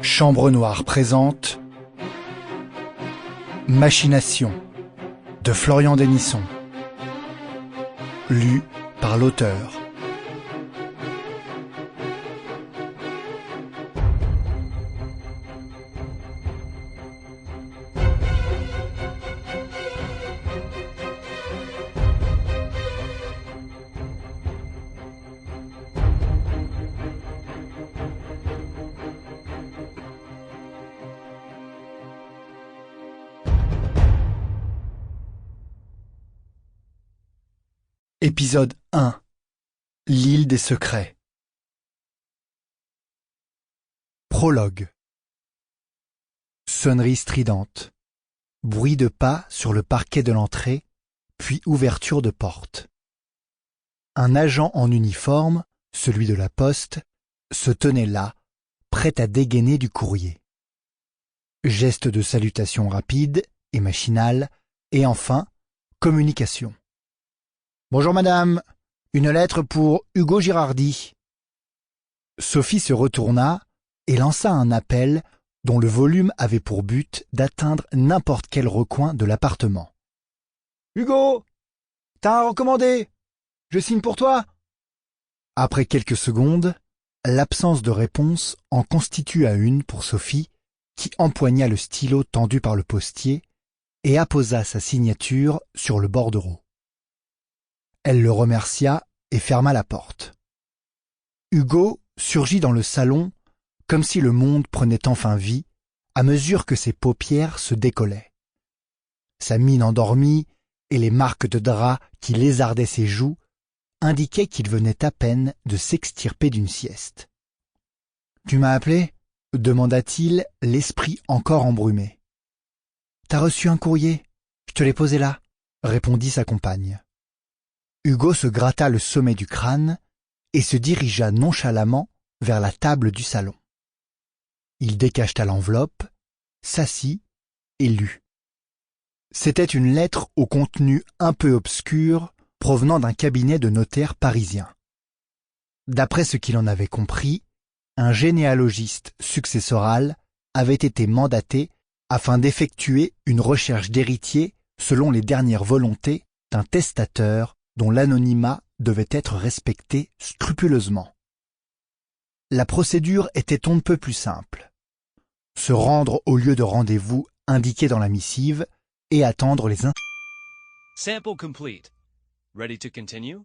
Chambre Noire présente Machination de Florian Dennisson. Lu par l'auteur. Épisode 1. L'île des secrets. Prologue. Sonnerie stridente. Bruit de pas sur le parquet de l'entrée, puis ouverture de porte. Un agent en uniforme, celui de la poste, se tenait là, prêt à dégainer du courrier. Geste de salutation rapide et machinal, et enfin, communication. Bonjour madame, une lettre pour Hugo Girardi. Sophie se retourna et lança un appel dont le volume avait pour but d'atteindre n'importe quel recoin de l'appartement. Hugo, t'as un recommandé, je signe pour toi. Après quelques secondes, l'absence de réponse en constitua une pour Sophie, qui empoigna le stylo tendu par le postier et apposa sa signature sur le bordereau. Elle le remercia et ferma la porte. Hugo surgit dans le salon comme si le monde prenait enfin vie à mesure que ses paupières se décollaient. Sa mine endormie et les marques de drap qui lézardaient ses joues indiquaient qu'il venait à peine de s'extirper d'une sieste. « Tu m'as appelé ?» demanda-t-il, l'esprit encore embrumé. « T'as reçu un courrier, je te l'ai posé là » répondit sa compagne. Hugo se gratta le sommet du crâne et se dirigea nonchalamment vers la table du salon. Il décacheta l'enveloppe, s'assit et lut. C'était une lettre au contenu un peu obscur provenant d'un cabinet de notaire parisien. D'après ce qu'il en avait compris, un généalogiste successoral avait été mandaté afin d'effectuer une recherche d'héritier selon les dernières volontés d'un testateur dont l'anonymat devait être respecté scrupuleusement. La procédure était on ne peut plus simple. Se rendre au lieu de rendez-vous indiqué dans la missive et attendre les Sample complete. Ready to continue?